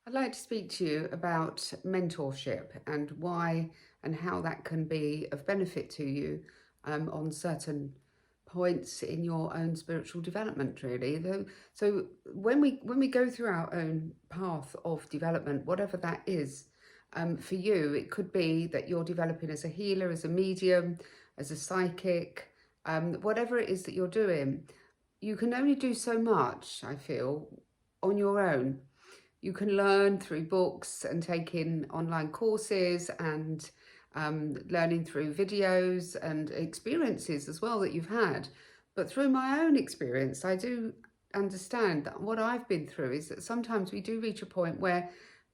I'd like to speak to you about mentorship and why and how that can be of benefit to you on certain points in your own spiritual development, really. So when we go through our own path of development, whatever that is, for you, it could be that you're developing as a healer, as a medium, as a psychic, whatever it is that you're doing. You can only do so much, I feel, on your own. You can learn through books and taking online courses and learning through videos and experiences as well that you've had. But through my own experience, I do understand that what I've been through is that sometimes we do reach a point where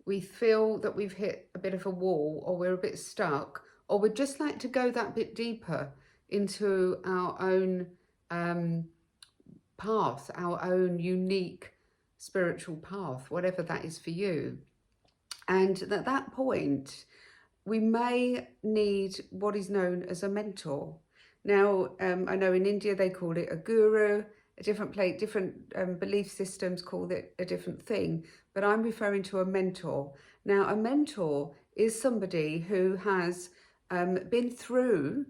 we feel that we've hit a bit of a wall, or we're a bit stuck, or we'd just like to go that bit deeper into our own path, our own unique spiritual path, whatever that is for you. And at that point, we may need what is known as a mentor. Now, I know in India they call it a guru, a different place, different belief systems call it a different thing, but I'm referring to a mentor. Now, a mentor is somebody who has been through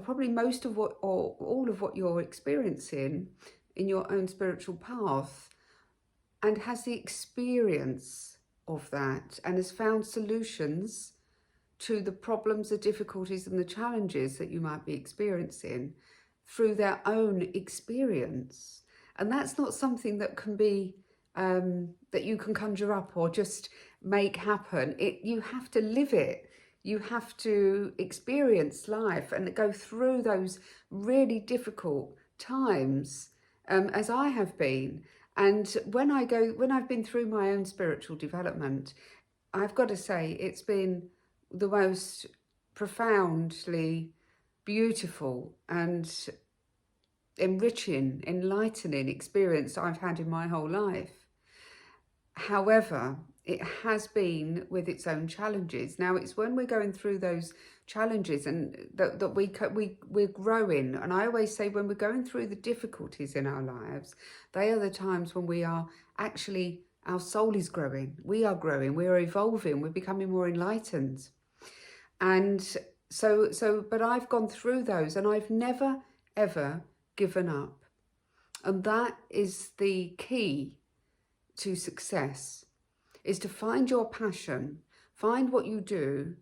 probably most of what, or all of what you're experiencing in your own spiritual path, and has the experience of that and has found solutions to the problems, the difficulties and the challenges that you might be experiencing through their own experience. And that's not something that can be, that you can conjure up or just make happen. You have to live it. You have to experience life and go through those really difficult times, as I have been. And when I've been through my own spiritual development, I've got to say it's been the most profoundly beautiful and enriching, enlightening experience I've had in my whole life. However, it has been with its own challenges. Now, it's when we're going through those challenges and that we're growing. And I always say when we're going through the difficulties in our lives, they are the times when we are actually, our soul is growing. We are growing, we are evolving, we're becoming more enlightened. And but I've gone through those and I've never, ever given up. And that is the key to success, is to find your passion, find what you do,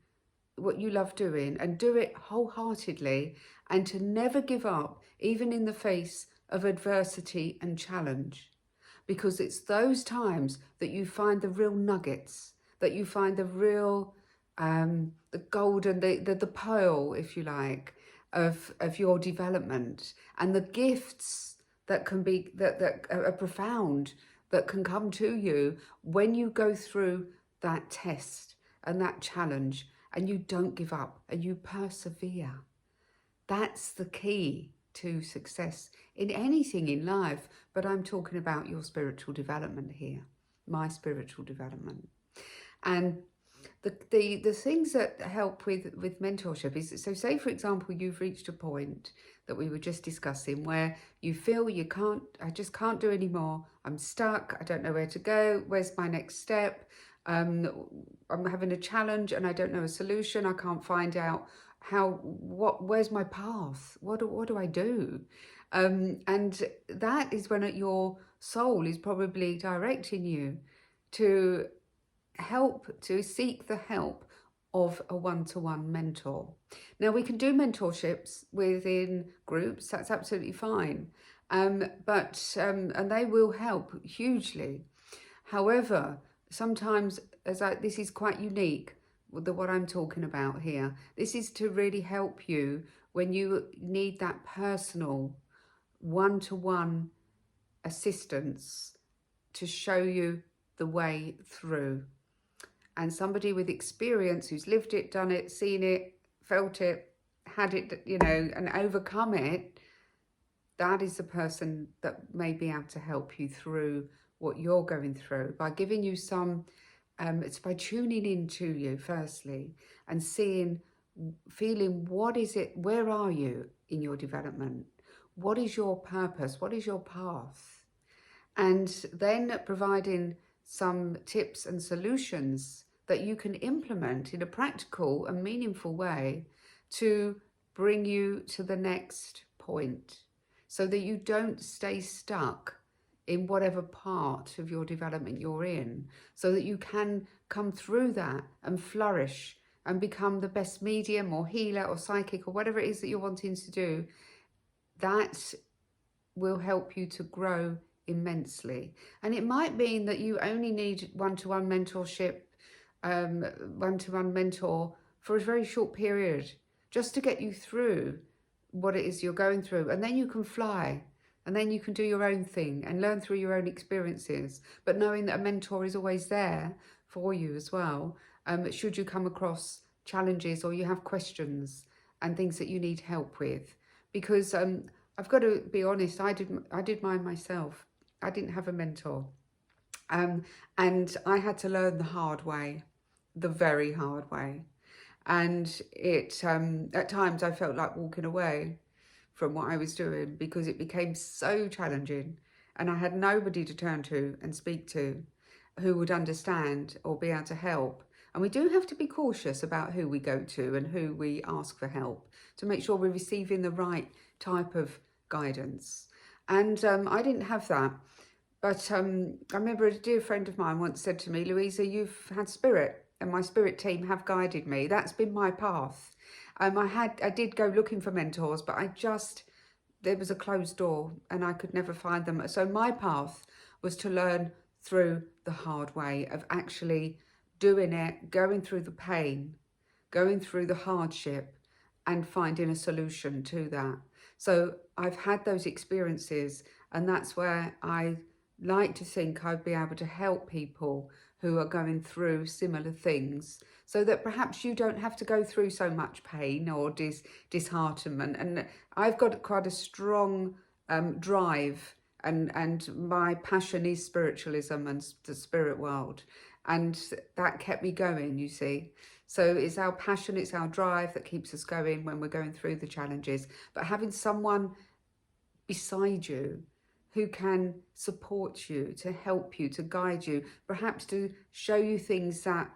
what you love doing, and do it wholeheartedly, and to never give up, even in the face of adversity and challenge. Because it's those times that you find the real nuggets, that you find the real, the golden, the pearl, if you like, of your development, and the gifts that can be, that are profound, that can come to you when you go through that test and that challenge and you don't give up and you persevere. That's the key to success in anything in life, but I'm talking about your spiritual development here, my spiritual development. And the things that help with mentorship is, so say for example you've reached a point that we were just discussing where you feel I just can't do anymore, I'm stuck, I don't know where to go, where's my next step, I'm having a challenge and I don't know a solution, I can't find out where's my path, what do I do? And that is when your soul is probably directing you to seek the help of a one-to-one mentor. Now, we can do mentorships within groups, that's absolutely fine, and they will help hugely. However, sometimes, this is quite unique, what I'm talking about here. This is to really help you when you need that personal one-to-one assistance to show you the way through. And somebody with experience who's lived it, done it, seen it, felt it, had it, and overcome it, that is the person that may be able to help you through what you're going through by giving you some, it's by tuning into you firstly and feeling what is it, where are you in your development? What is your purpose? What is your path? And then providing some tips and solutions that you can implement in a practical and meaningful way to bring you to the next point, so that you don't stay stuck in whatever part of your development you're in, so that you can come through that and flourish and become the best medium or healer or psychic or whatever it is that you're wanting to do. That will help you to grow immensely. And it might mean that you only need one-to-one mentorship, one-to-one mentor for a very short period, just to get you through what it is you're going through. And then you can fly, and then you can do your own thing and learn through your own experiences, but knowing that a mentor is always there for you as well, should you come across challenges or you have questions and things that you need help with. Because I've got to be honest, I did mine myself. I didn't have a mentor. And I had to learn the hard way, the very hard way. And it at times I felt like walking away from what I was doing, because it became so challenging and I had nobody to turn to and speak to who would understand or be able to help. And we do have to be cautious about who we go to and who we ask for help, to make sure we're receiving the right type of guidance. And I didn't have that. But I remember a dear friend of mine once said to me, "Louisa, you've had spirit, and my spirit team have guided me. That's been my path." I did go looking for mentors, but there was a closed door and I could never find them. So my path was to learn through the hard way of actually doing it, going through the pain, going through the hardship, and finding a solution to that. So I've had those experiences, and that's where I like to think I'd be able to help people who are going through similar things, so that perhaps you don't have to go through so much pain or disheartenment. And I've got quite a strong drive, and my passion is spiritualism and the spirit world, and that kept me going, you see. So it's our passion, it's our drive that keeps us going when we're going through the challenges. But having someone beside you who can support you, to help you, to guide you, perhaps to show you things that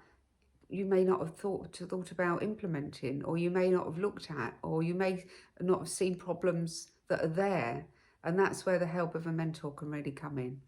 you may not have thought about implementing, or you may not have looked at, or you may not have seen problems that are there. And that's where the help of a mentor can really come in.